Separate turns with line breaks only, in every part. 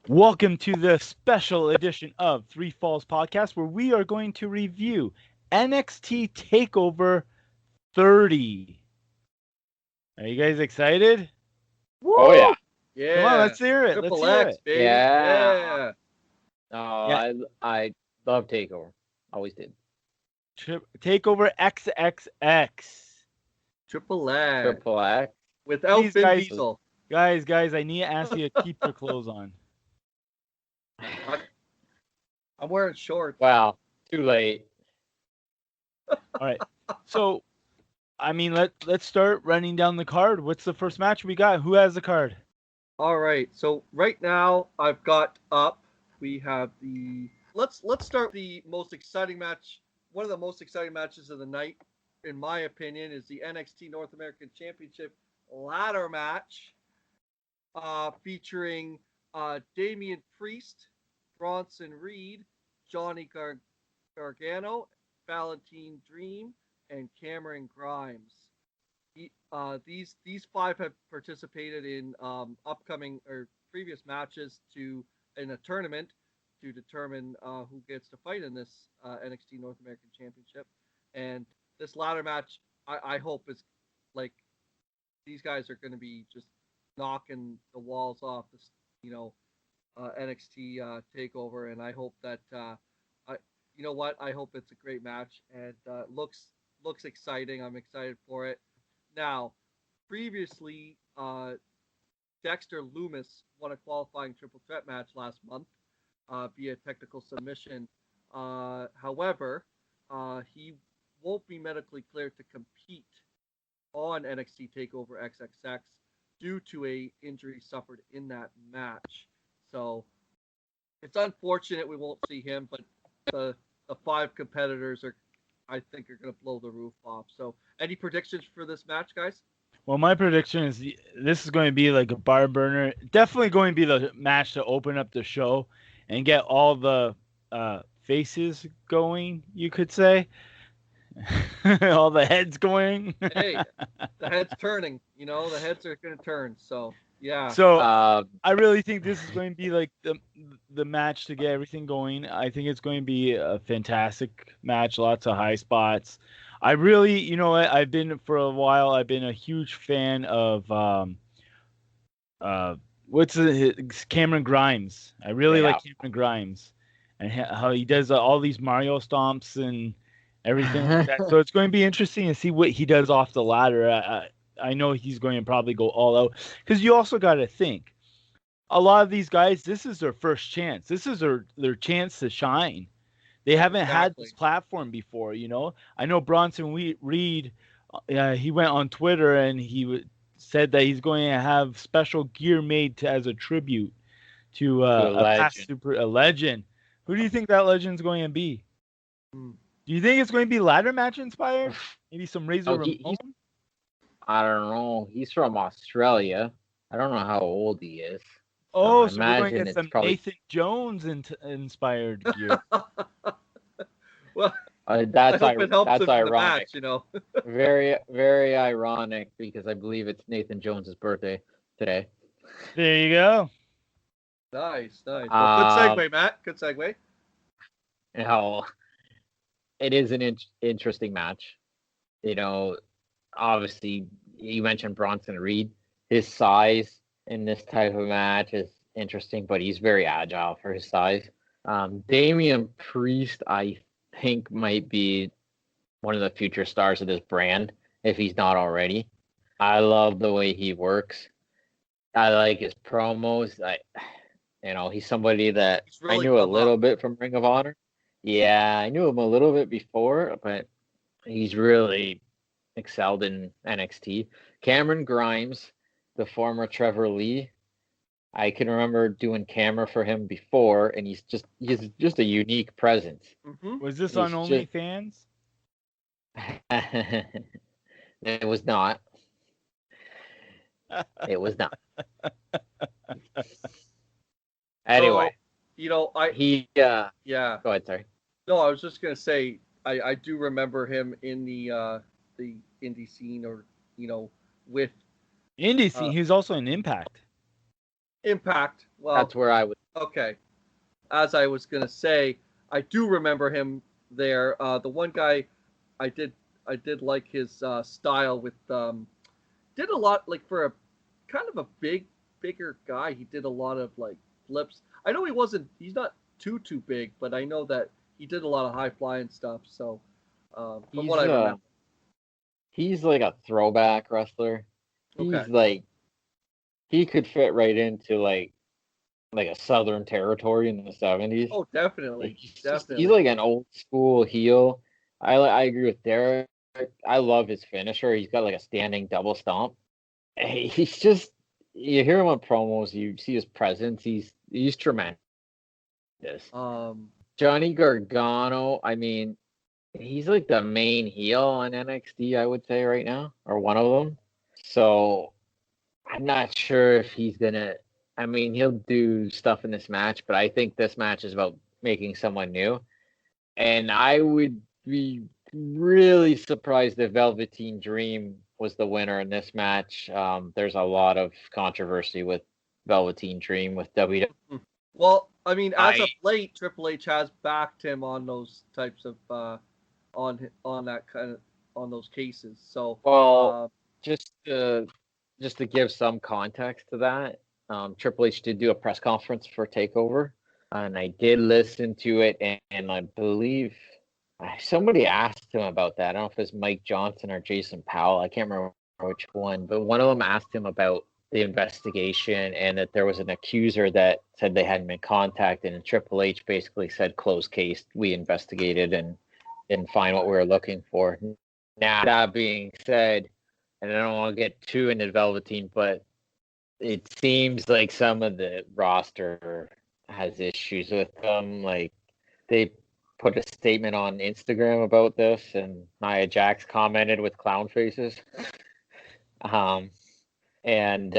Welcome to the special edition of Three Falls Podcast, where we are going to review NXT Takeover 30. Are you guys excited?
Woo!
Oh yeah,
Come on,
Yeah.
let's hear it.
Triple
Let's hear
X,
it.
baby.
yeah.
Yeah.
I love Takeover. Always did.
Takeover XXX.
Triple X.
Triple X.
Without
Please,
Vin
guys.
Diesel.
Guys, I need to ask you to keep your clothes on.
I'm wearing shorts.
Wow, too late.
All right. So, let's start running down the card. What's the first match we got? Who has the card?
All right. So right now I've got up. We have the let's start the most exciting match. One of the most exciting matches of the night, in my opinion, is the NXT North American Championship ladder match, featuring Damian Priest, Bronson Reed, Johnny Gargano, Valentine Dream, and Cameron Grimes. These five have participated in upcoming or previous matches in a tournament to determine who gets to fight in this NXT North American Championship. And this ladder match, I hope is like these guys are going to be just knocking the walls off this, NXT takeover. And I hope that I hope it's a great match and looks exciting. I'm excited for it. Now, previously, Dexter Loomis won a qualifying triple threat match last month via technical submission. However, he won't be medically cleared to compete on NXT Takeover XXX due to a injury suffered in that match. So it's unfortunate we won't see him, but the five competitors I think are going to blow the roof off. So, any predictions for this match, guys?
Well, my prediction is this is going to be like a bar burner. Definitely going to be the match to open up the show and get all the faces going, you could say. All the heads going.
Hey, the head's turning. The heads are going to turn. So, yeah.
So I really think this is going to be like the match to get everything going. I think it's going to be a fantastic match, lots of high spots. I really, I've been for a while. I've been a huge fan of Cameron Grimes. I really like Cameron Grimes and how he does all these Mario stomps and everything like that. So it's going to be interesting to see what he does off the ladder. I know he's going to probably go all out because you also got to think a lot of these guys, this is their first chance. This is their chance to shine. They haven't had this platform before, I know Bronson Reed, he went on Twitter and he said that he's going to have special gear made as a tribute to a legend. Who do you think that legend's going to be? Do you think it's going to be ladder match inspired? Maybe some Razor Ramon?
I don't know. He's from Australia. I don't know how old he is.
Oh, so we're going to get some Nathan Jones inspired gear.
Well,
that's ironic.
Match,
Very, very ironic because I believe it's Nathan Jones' birthday today.
There you go.
Nice. Well, good segue, Matt. Good segue.
It is an interesting match. Obviously, you mentioned Bronson Reed. His size in this type of match is interesting, but he's very agile for his size. Damian Priest, I think, might be one of the future stars of this brand, if he's not already. I love the way he works. I like his promos. He's somebody that really I knew a little bit from Ring of Honor. Yeah, I knew him a little bit before, but he's really excelled in NXT. Cameron Grimes, the former Trevor Lee, I can remember doing camera for him before, and he's just a unique presence.
Mm-hmm. Was this on OnlyFans?
It was not. It was not. Anyway,
Go
ahead, sorry.
No, I was just gonna say I do remember him in the indie scene, or with
indie scene. He was also in Impact.
Impact. Well,
that's where I was.
Okay. As I was gonna say, I do remember him there. The one guy I did I did like his style with did a lot like for a kind of a bigger guy. He did a lot of like flips. I know he's not too big, but I know that he did a lot of high flying stuff. So from
He's
what I remember.
he's like a throwback wrestler.
Okay.
He's like he could fit right into like a Southern Territory in the 70s.
Oh, definitely,
He's
definitely.
like an old school heel. I agree with Derek. I love his finisher. He's got like a standing double stomp. He's just you hear him on promos, you see his presence. He's tremendous.
Um,
Johnny Gargano, I mean, he's like the main heel on NXT, I would say right now, or one of them. So I'm not sure if he's gonna. I mean, he'll do stuff in this match, but I think this match is about making someone new. And I would be really surprised if Velveteen Dream was the winner in this match. There's a lot of controversy with Velveteen Dream with WWE.
well, I mean, as of late, Triple H has backed him on those types of on that kind of on those cases. So,
Well, just to give some context to that, Triple H did do a press conference for Takeover, and I did listen to it, and I believe somebody asked him about that. I don't know if it was Mike Johnson or Jason Powell. I can't remember which one, but one of them asked him about the investigation and that there was an accuser that said they hadn't been contacted, and Triple H basically said, "Closed case. We investigated and didn't find what we were looking for." Now, that being said, and I don't want to get too into Velveteen, but it seems like some of the roster has issues with them. Like they put a statement on Instagram about this, and Nia Jax commented with clown faces. And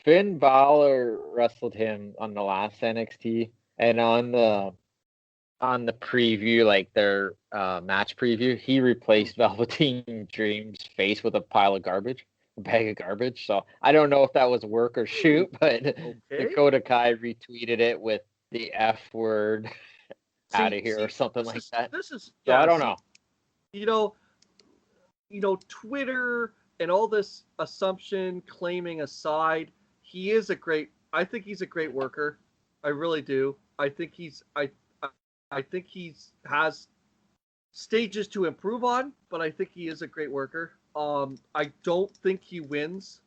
Finn Balor wrestled him on the last NXT, and on the preview, like their match preview, he replaced Velveteen Dream's face with a pile of garbage, a bag of garbage. So I don't know if that was work or shoot, but
okay.
Dakota Kai retweeted it with the F word out of here or something like that.
This is
so I don't know.
You know, Twitter and all this assumption claiming aside, he is a great. I think he's a great worker. I really do. I think I think he's has stages to improve on, but I think he is a great worker. I don't think he wins.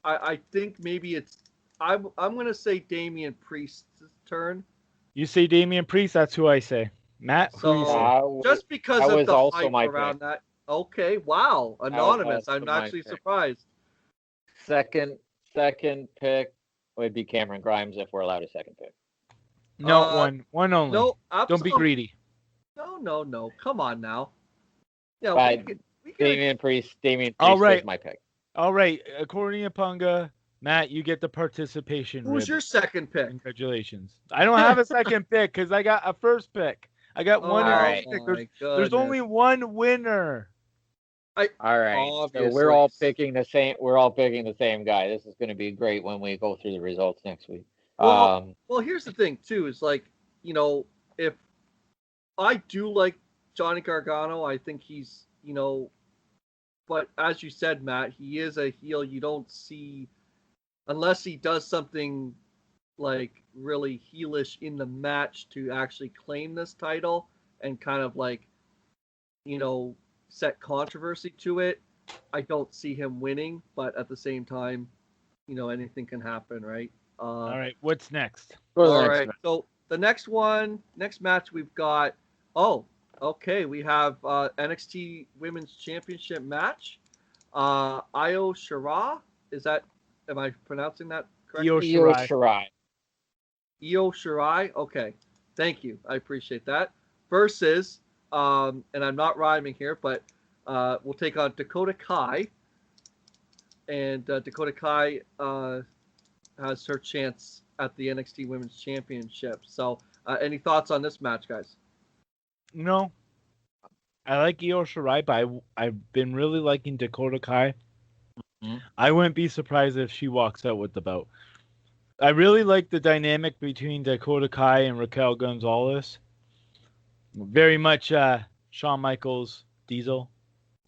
I think maybe it's. I'm gonna say Damian Priest's turn.
You say Damian Priest, that's who I say. Matt, who you say?
Just because of the hype around that. Okay, wow, anonymous. I'm actually surprised.
Second pick would be Cameron Grimes if we're allowed a second pick.
No, one only.
No,
don't be greedy.
No. Come on now. Yeah,
Damian Priest is my pick.
All right, according to Punga, Matt, you get the participation.
Who's your second pick?
Congratulations. I don't have a second pick because I got a first pick. I got one. There's only one winner.
All right. Obviously. So we're all picking the same. We're all picking the same guy. This is going to be great when we go through the results next week.
Well, here's the thing too. Is like, you know, if I do like Johnny Gargano, I think he's, you know, but as you said, Matt, he is a heel. You don't see unless he does something like really heelish in the match to actually claim this title and kind of like, you know, set controversy to it. I don't see him winning, but at the same time, you know, anything can happen, right?
All right, what's next?
All right, so the next match we've got. Oh, okay, we have NXT Women's Championship match. Io Shirai, am I pronouncing that correctly?
Io Shirai.
Io Shirai. Okay, thank you. I appreciate that. Versus, and I'm not rhyming here, but we'll take on Dakota Kai. And Dakota Kai has her chance at the NXT Women's Championship. So, any thoughts on this match, guys?
No. I like Io Shirai, but I've been really liking Dakota Kai. Mm-hmm. I wouldn't be surprised if she walks out with the belt. I really like the dynamic between Dakota Kai and Raquel Gonzalez. Very much Shawn Michaels Diesel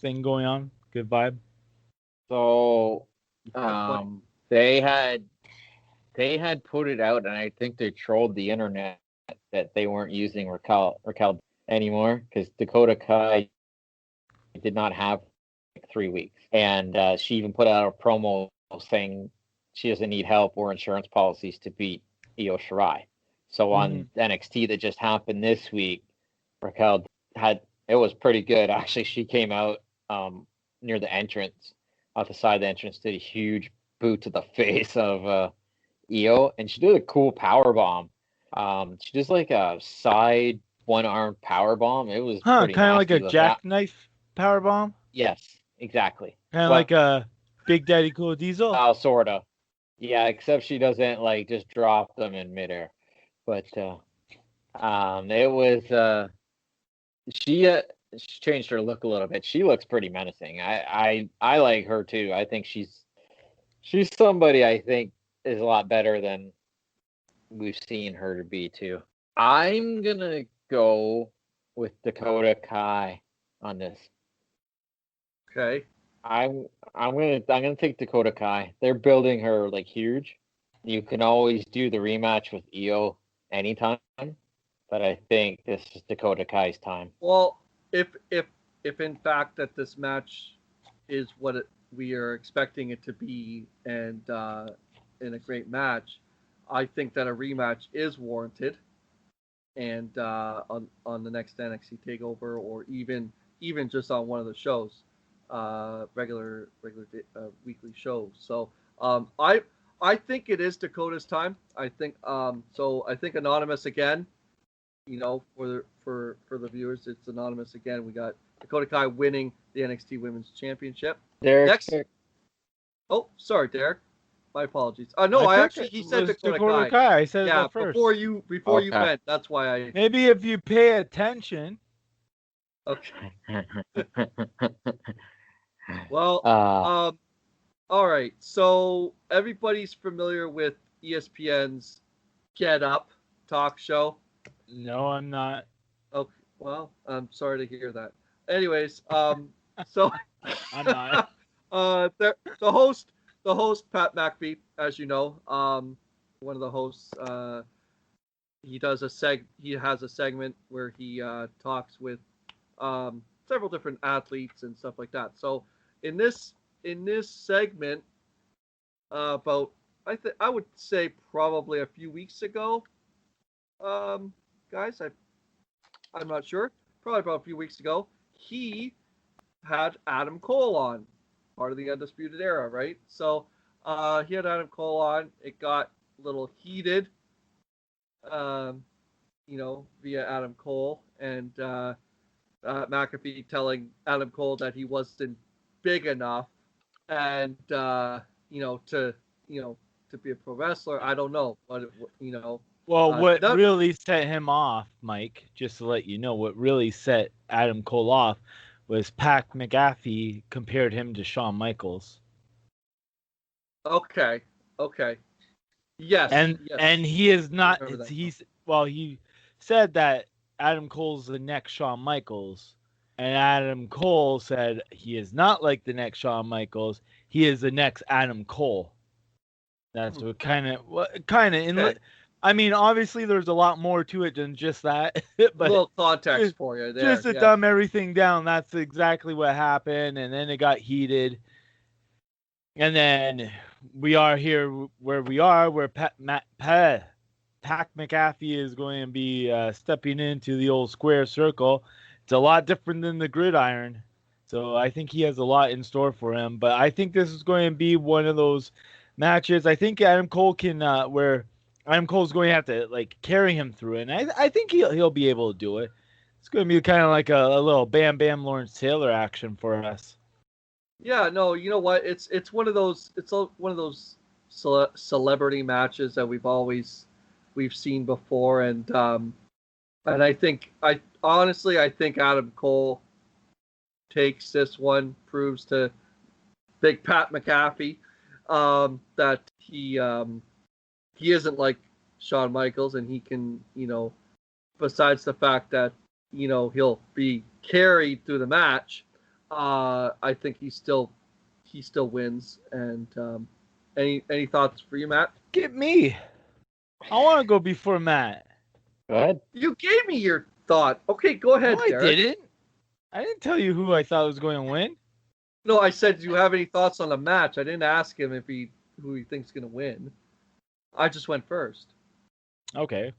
thing going on. Good vibe.
So
That's funny.
they had put it out, and I think they trolled the internet that they weren't using Raquel anymore because Dakota Kai did not have like 3 weeks, and she even put out a promo saying she doesn't need help or insurance policies to beat Io Shirai. So on NXT that just happened this week, Raquel it was pretty good actually. She came out near the entrance, off the side of the entrance, did a huge boot to the face of Io, and she did a cool power bomb. She does like a side one-arm power bomb. It was pretty
Kind of like
nasty.
a jackknife power bomb.
Yes, exactly.
Kind of like a Big Daddy Cool Diesel.
Sorta. Yeah, except she doesn't like just drop them in midair. But it was she changed her look a little bit. She looks pretty menacing. I like her too. I think she's somebody I think is a lot better than we've seen her to be too. I'm gonna go with Dakota Kai on this.
Okay.
I'm gonna take Dakota Kai. They're building her like huge. You can always do the rematch with Io anytime, but I think this is Dakota Kai's time.
Well, if in fact that this match is what we are expecting it to be, and in a great match, I think that a rematch is warranted, and on the next NXT Takeover, or even just on one of the shows, regular weekly shows. So I think it is Dakota's time. I think so. I think Anonymous again. You know, for the viewers, it's Anonymous again. We got Dakota Kai winning the NXT Women's Championship.
Derek.
Next. Oh, sorry, Derek. My apologies. No, he said Dakota
Kai. I said
yeah,
that first.
before you went. That's why I.
Maybe if you pay attention.
Okay. Well, all right. So everybody's familiar with ESPN's Get Up talk show.
No, I'm not.
Okay. Well, I'm sorry to hear that. Anyways, so
I'm not.
the host, Pat McAfee, as you know, one of the hosts, he has a segment where he talks with several different athletes and stuff like that. So in this segment, about I would say probably a few weeks ago, guys, I'm not sure, probably about a few weeks ago, he had Adam Cole on, part of the Undisputed Era, right? So he had Adam Cole on. It got a little heated, via Adam Cole, and McAfee telling Adam Cole that he wasn't big enough, and to be a pro wrestler. I don't know, but
Well, what really set him off, Mike, just to let you know, what really set Adam Cole off was Pat McAfee compared him to Shawn Michaels.
Okay. Yes.
And he is not. He said that Adam Cole's the next Shawn Michaels, and Adam Cole said he is not like the next Shawn Michaels. He is the next Adam Cole. That's what kind of. Okay. I mean, obviously, there's a lot more to it than just that. But
a little context for you there.
Just to dumb everything down, that's exactly what happened, and then it got heated. And then we are here where we are, where Pat McAfee is going to be stepping into the old square circle. It's a lot different than the gridiron. So I think he has a lot in store for him. But I think this is going to be one of those matches. I think Adam Cole can, where Adam Cole's going to have to carry him through it. And I think he'll be able to do it. It's going to be kind of like a little Bam Bam Lawrence Taylor action for us.
Yeah, no, you know what? It's one of those celebrity matches that we've seen before, and I think I think Adam Cole takes this one, proves to Big Pat McAfee that he he isn't like Shawn Michaels, and he can, besides the fact that he'll be carried through the match, I think he still wins. And any thoughts for you, Matt?
Get me. I want to go before Matt.
Go ahead.
You gave me your thought. Okay, go ahead,
No, I
Derek.
didn't. I didn't tell you who I thought was going to win.
No, I said, do you have any thoughts on the match? I didn't ask him who he thinks going to win. I just went first.
Okay,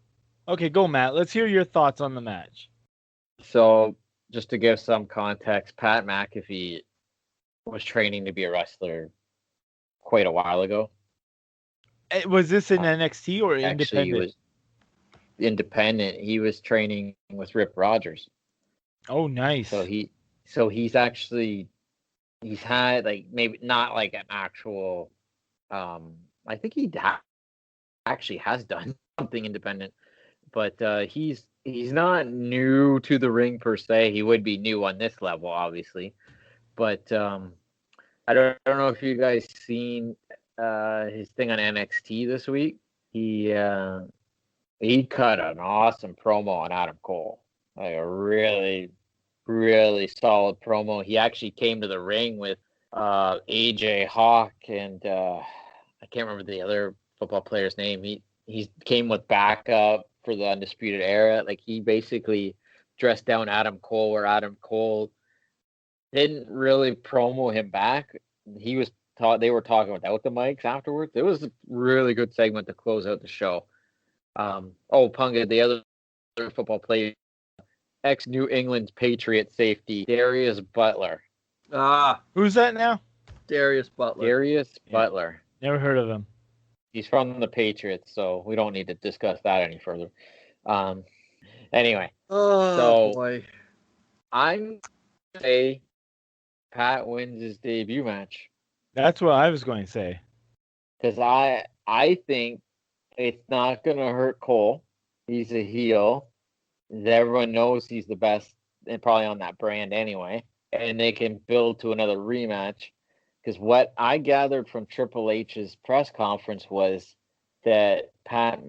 go, Matt. Let's hear your thoughts on the match.
So, just to give some context, Pat McAfee was training to be a wrestler quite a while ago.
Was this in NXT or
Actually,
independent?
he was independent. He was training with Rip Rogers.
Oh, nice.
So he's had like maybe not like an actual. I think he actually has done something independent, but he's not new to the ring per se. He would be new on this level, obviously, but I don't know if you guys seen his thing on NXT this week. He cut an awesome promo on Adam Cole, like a really, really solid promo. He actually came to the ring with AJ Hawk and I can't remember the other football player's name. He came with backup for the Undisputed Era. Like he basically dressed down Adam Cole, where Adam Cole didn't really promo him back. They were talking without the mics afterwards. It was a really good segment to close out the show. Punga, the other football player, ex-New England Patriot safety, Darius Butler.
Who's that now?
Darius Butler.
Darius Butler.
Never heard of him.
He's from the Patriots, so we don't need to discuss that any further. Anyway.
Boy.
I'm going to say Pat wins his debut match.
That's what I was going to say.
Because I think it's not going to hurt Cole. He's a heel. Everyone knows he's the best and probably on that brand anyway. And they can build to another rematch. Because what I gathered from Triple H's press conference was that Pat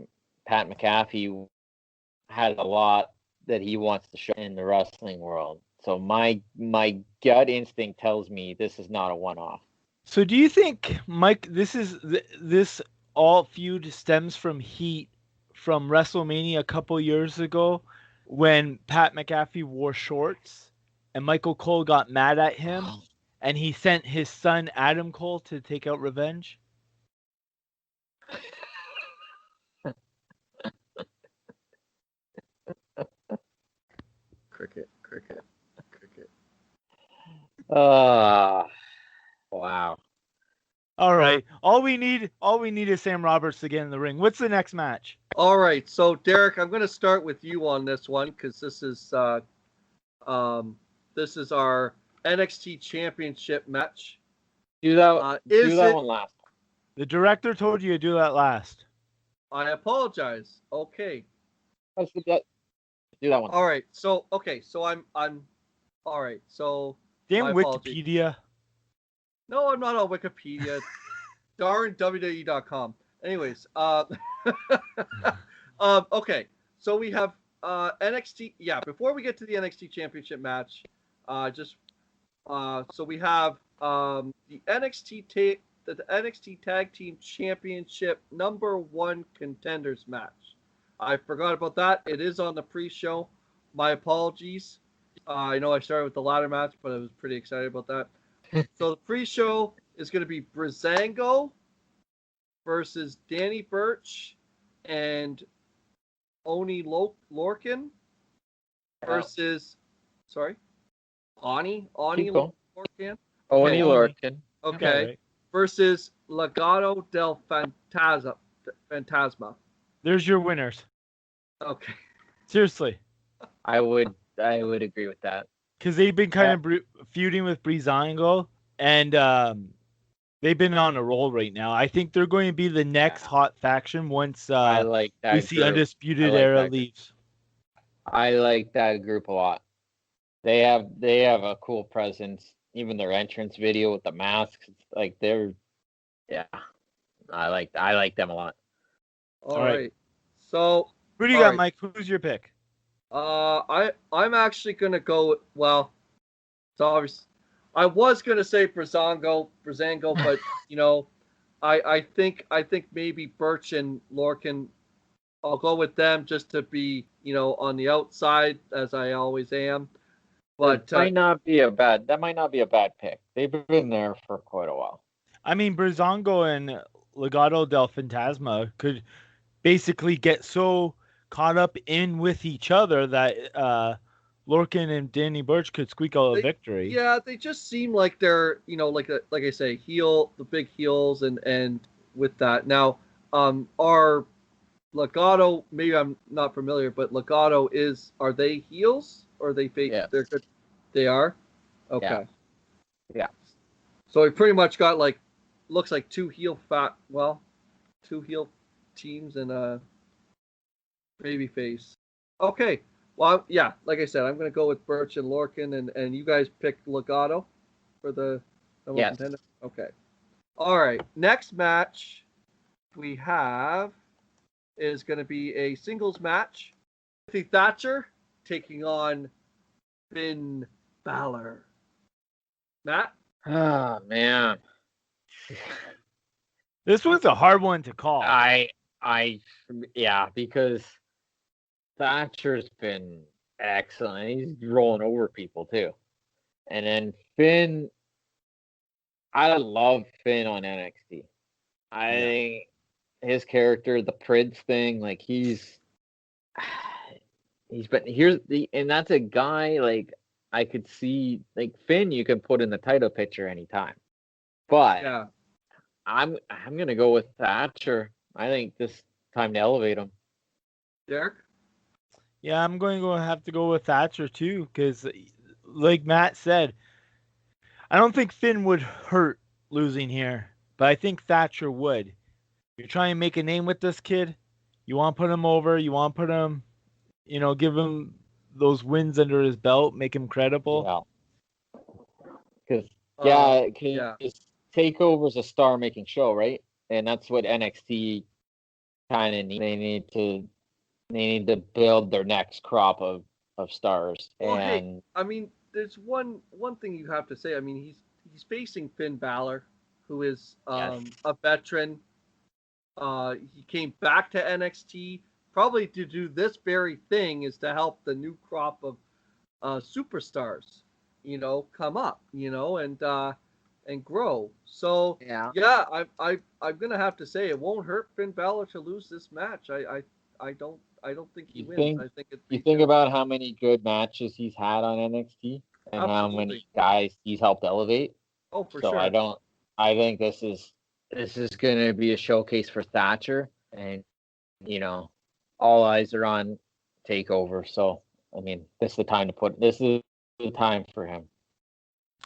McAfee had a lot that he wants to show in the wrestling world. So my gut instinct tells me this is not a one-off.
So do you think, Mike, this all feud stems from heat from WrestleMania a couple years ago when Pat McAfee wore shorts and Michael Cole got mad at him and he sent his son Adam Cole to take out revenge?
Cricket.
Wow.
All right. All we need is Sam Roberts to get in the ring. What's the next match?
All right. So Derek, I'm going to start with you on this one because this is our NXT Championship match.
Do that one last.
The director told you to do that last.
I apologize. Okay.
Do that one.
All right. So I'm all right. So
damn Wikipedia.
No, I'm not on Wikipedia. Darn WWE.com. Anyways, okay. So we have NXT. Yeah, before we get to the NXT Championship match, so we have the NXT Tag Team Championship #1 contenders match. I forgot about that. It is on the pre-show. My apologies. I know I started with the ladder match, but I was pretty excited about that. So the pre-show is going to be Breezango versus Danny Burch and Oni Lorcan versus Ani Lorcan.
Oni Lorcan.
Okay.
Right.
Versus Legado del Fantasma.
There's your winners.
Okay.
Seriously.
I would agree with that.
Because they've been kind of feuding with Breezango, and they've been on a roll right now. I think they're going to be the next hot faction once we see Undisputed Era leaves.
I like that group a lot. They have a cool presence. Even their entrance video with the masks, like I like them a lot.
All
All right.
right. So,
Who do you
all
got,
right.
Mike? Who's your pick?
I'm actually gonna go. Well, it's obvious. I was gonna say Brazango, but I think maybe Birch and Lorcan. I'll go with them just to be on the outside as I always am. But
That might not be a bad pick. They've been there for quite a while.
I mean, Brazongo and Legado del Fantasma could basically get so caught up in with each other that Lorcan and Danny Burch could squeak out a victory.
Yeah, they just seem like they're like I say, the big heels, and with that now, are Legado, maybe I'm not familiar, but Legado are they heels or are they fake?
Yes.
They're good. They are? Okay.
Yeah.
So we pretty much got looks like two heel teams and a baby face. Okay. Well, yeah, like I said, I'm going to go with Birch and Lorcan, and you guys pick Legado for the number one contender? Okay. All right. Next match we have is going to be a singles match. Timothy Thatcher taking on Finn Balor. Matt?
Oh man.
This was a hard one to call.
Because Thatcher's been excellent. He's rolling over people too. And then Finn, I love Finn on NXT. I think his character, the Prince thing, like he's been and that's a guy like I could see like Finn you can put in the title picture anytime. But I'm gonna go with Thatcher. I think this time to elevate him.
Derek?
Yeah, I'm going to have to go with Thatcher too, because like Matt said, I don't think Finn would hurt losing here, but I think Thatcher would. You're trying to make a name with this kid. You want to put him over. You want to put him, give him those wins under his belt, make him credible.
Yeah. Because Takeover's a star-making show, right? And that's what NXT kind of need. They need to build their next crop of stars.
Well, hey, I mean, there's one thing you have to say. I mean, he's facing Finn Balor, who is a veteran. He came back to NXT probably to do this very thing, is to help the new crop of superstars, come up, and grow. So I'm gonna have to say it won't hurt Finn Balor to lose this match. I don't think he wins. I think
you think about how many good matches he's had on NXT and how many guys he's helped elevate.
Oh, for sure.
I think this is going to be a showcase for Thatcher, and all eyes are on Takeover. So I mean, this is the time for him.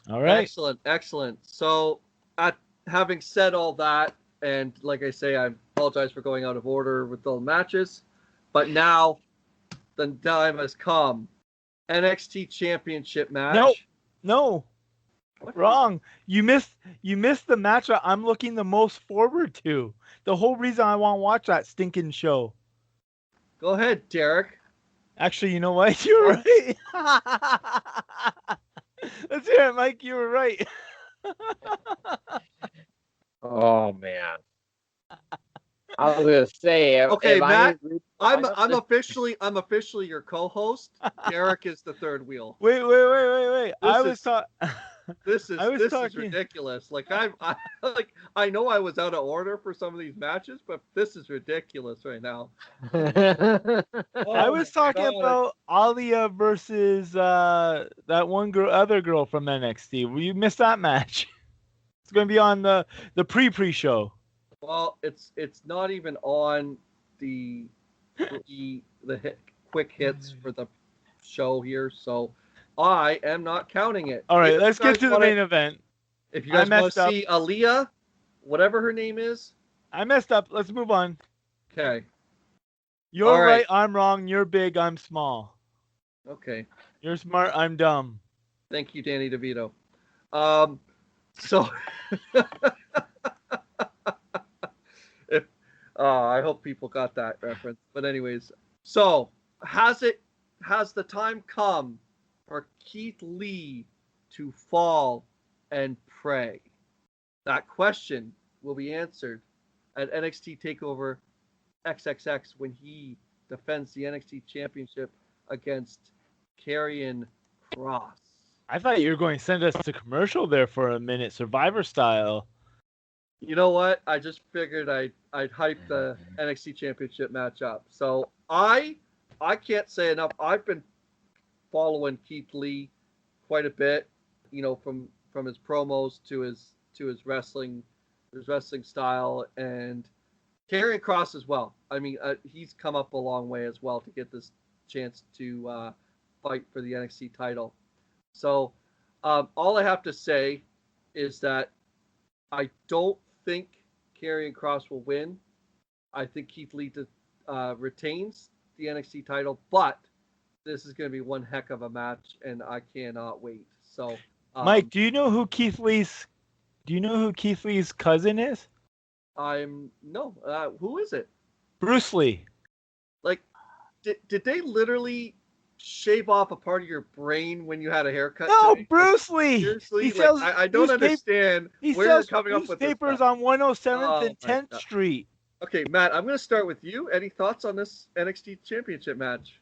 All right.
Excellent. So, having said all that, and like I say, I apologize for going out of order with the matches, but now the time has come. NXT Championship match.
No. What? Wrong. You missed the match I'm looking the most forward to. The whole reason I want to watch that stinking show.
Go ahead, Derek.
Actually, you know what? You're right. Let's hear it, Mike. You were right.
Oh man. I was gonna say,
okay, Matt. I'm officially your co-host. Derek is the third wheel.
Wait.
This is ridiculous. Like I know I was out of order for some of these matches, but this is ridiculous right now.
I was talking about Alia versus that other girl from NXT. You missed that match. It's going to be on the pre show.
Well, it's not even on the quick hits for the show here, so I am not counting it.
All right, let's get to the main event.
If you guys want to see Aaliyah, whatever her name is.
I messed up. Let's move on.
Okay.
You're right, I'm wrong. You're big, I'm small.
Okay.
You're smart, I'm dumb.
Thank you, Danny DeVito. So I hope people got that reference. But anyways, so has the time come for Keith Lee to fall and pray? That question will be answered at NXT Takeover XXX when he defends the NXT Championship against Karrion Kross.
I thought you were going to send us to commercial there for a minute, Survivor style.
You know what? I just figured I'd hype the NXT Championship match up. So I can't say enough. I've been following Keith Lee quite a bit, from his promos to his wrestling style, and Karrion Kross as well. I mean, he's come up a long way as well to get this chance to fight for the NXT title. So all I have to say is that I don't think Karrion Kross will win. I think Keith Lee retains the NXT title, but this is going to be one heck of a match, and I cannot wait. So,
Mike, do you know who Keith Lee's cousin is?
Who is it?
Bruce Lee.
Like, did they literally shave off a part of your brain when you had a haircut?
No,
today?
Bruce Lee.
Seriously,
he sells
I don't understand where you're coming up with this
newspapers
stuff.
on 107th and 10th Street.
Okay, Matt, I'm going to start with you. Any thoughts on this NXT Championship match?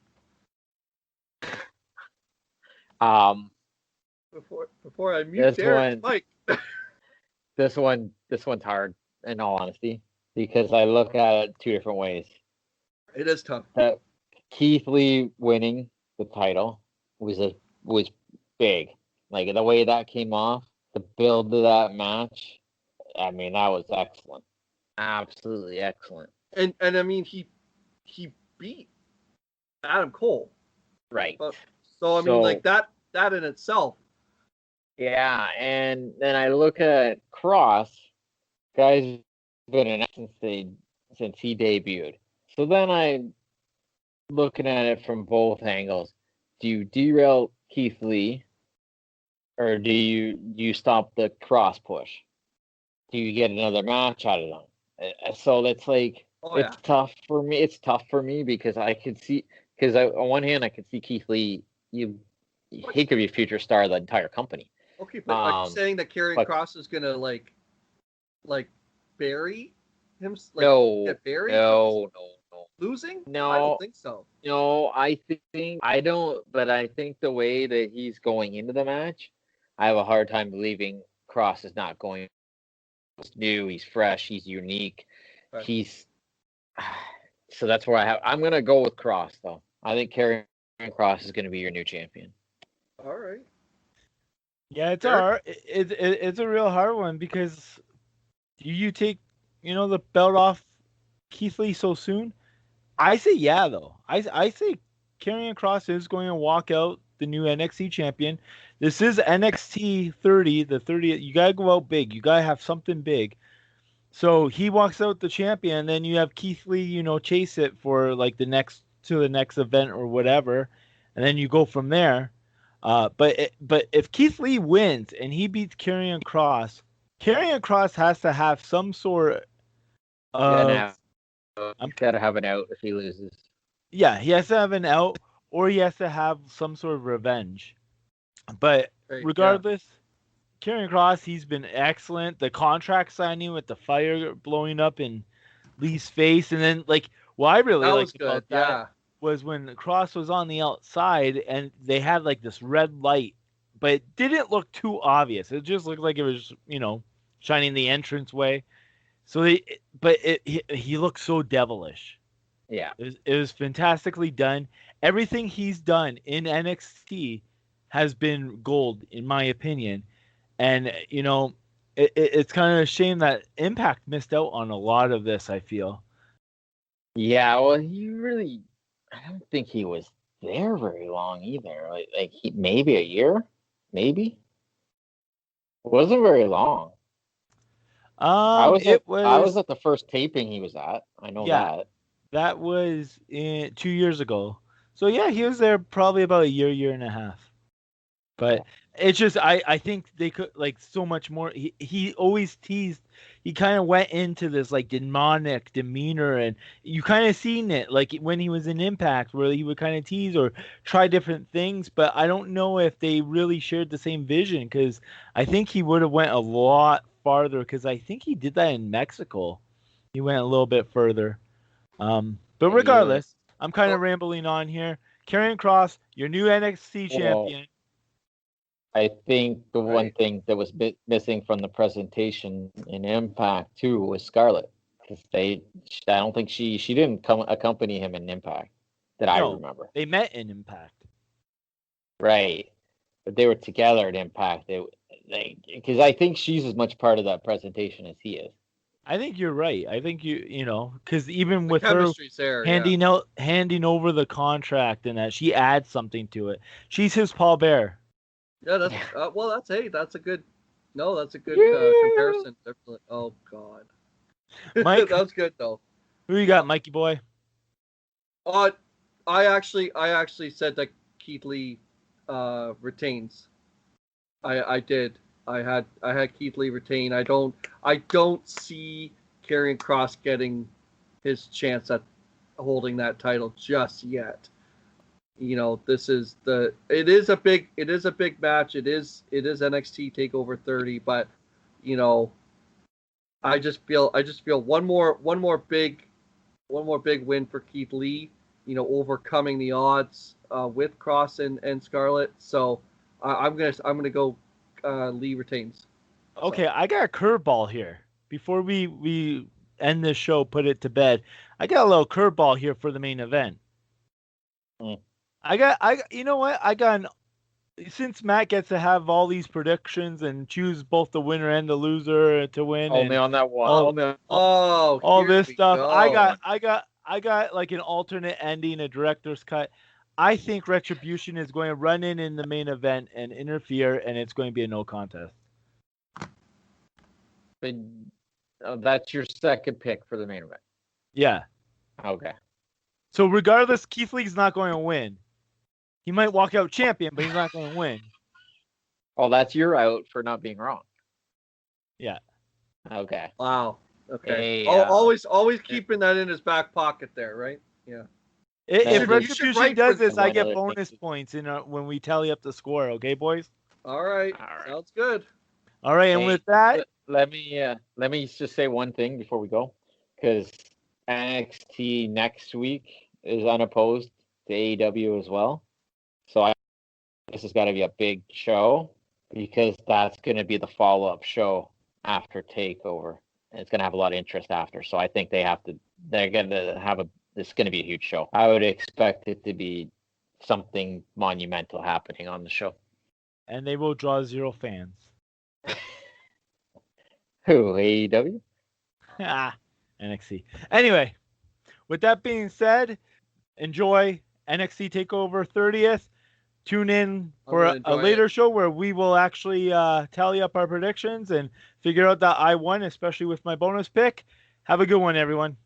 Before I mute Derek, Mike.
This one's hard, in all honesty, because I look at it two different ways.
It is tough.
Keith Lee winning the title was big. Like the way that came off, the build to that match, I mean, that was excellent. Absolutely excellent.
And I mean, he beat Adam Cole.
Right.
So I mean, like that in itself.
Yeah, and then I look at Kross, guy's been in since he debuted. So then I'm looking at it from both angles. Do you derail Keith Lee, or do you stop the Kross push? Do you get another match out of them? So it's like it's tough for me. It's tough for me because I could see on one hand I could see Keith Lee. He could be a future star of the entire company.
Okay, but are you saying that Karrion Kross is gonna like bury him? Get buried?
No.
Losing?
No,
I don't think so.
No, I don't. But I think the way that he's going into the match, I have a hard time believing Kross is not going. He's new. He's fresh. He's unique. Right. So that's where I'm gonna go with Kross though. I think Karrion Kross is gonna be your new champion.
All right.
Yeah, it's hard. It's a real hard one because you take the belt off Keith Lee so soon. I say yeah though. I say Karrion Kross is going to walk out the new NXT champion. This is NXT 30, the 30th. You gotta go out big. You gotta have something big. So he walks out the champion, and then you have Keith Lee, chase it for like the next event or whatever, and then you go from there. But if Keith Lee wins and he beats Karrion Kross has to have some sort of.
He's got to have an out if he loses.
Yeah, he has to have an out, or he has to have some sort of revenge. But regardless, Karrion Kross, he's been excellent. The contract signing with the fire blowing up in Lee's face, and then what I really liked about that was when Kross was on the outside and they had like this red light, but it didn't look too obvious. It just looked like it was, shining the entranceway. So he looked so devilish.
Yeah,
it was fantastically done. Everything he's done in NXT has been gold, in my opinion. And it's kind of a shame that Impact missed out on a lot of this. I feel.
Yeah, well, I don't think he was there very long either. Like maybe a year, maybe. It wasn't very long. I was at the first taping he was at. I know that.
That was 2 years ago. So yeah, he was there probably about a year and a half. But It's just I think they could like so much more. He always teased. He kind of went into this like demonic demeanor, and you kind of seen it like when he was in Impact, where he would kind of tease or try different things. But I don't know if they really shared the same vision, because I think he would have went a lot farther. Because I think he did that in Mexico. He went a little bit further. But regardless, I'm kind of rambling on here. Karrion Kross, your new NXT champion.
I think the one thing that was missing from the presentation in Impact too was Scarlett, because I don't think she didn't accompany him in Impact that I remember.
They met in Impact,
right? But they were together at Impact. Because I think she's as much part of that presentation as he is.
I think you're right. I think because even with her handing over the contract and that, she adds something to it. She's his Paul Bear.
Yeah, that's that's a good comparison. Definitely. Oh God,
Mike,
that's good though.
Who you got, Mikey boy?
I actually said that Keith Lee retains. I did. I had Keith Lee retain. I don't see Karrion Kross getting his chance at holding that title just yet. It is a big match. It is NXT Takeover 30, but I just feel one more big win for Keith Lee, overcoming the odds with Kross and Scarlett. So I'm gonna go Lee retains.
Okay, I got a curveball here. Before we end this show, put it to bed. I got a little curveball here for the main event. You know what? Since Matt gets to have all these predictions and choose both the winner and the loser to win,
only on that one.
All this stuff. Go. I got like an alternate ending, a director's cut. I think Retribution is going to run in the main event and interfere, and it's going to be a no contest.
But that's your second pick for the main event.
Yeah.
Okay.
So regardless, Keith Lee's not going to win. He might walk out champion, but he's not going to win.
Oh, that's your out for not being wrong.
Yeah.
Okay.
Wow. Okay. Always keeping that in his back pocket there, right? Yeah.
If Retribution does this, I get bonus points when we tally up the score. Okay, boys.
All right. Sounds good.
All right, and with that,
let me just say one thing before we go, because NXT next week is unopposed to AEW as well. So this has got to be a big show, because that's going to be the follow-up show after Takeover. And it's going to have a lot of interest after. So I think they're going to have it's going to be a huge show. I would expect it to be something monumental happening on the show.
And they will draw 0 fans.
Who, AEW?
NXT. Anyway, with that being said, enjoy NXT TakeOver 30th. Tune in for a later show where we will actually tally up our predictions and figure out that I won, especially with my bonus pick. Have a good one, everyone.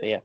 Yeah.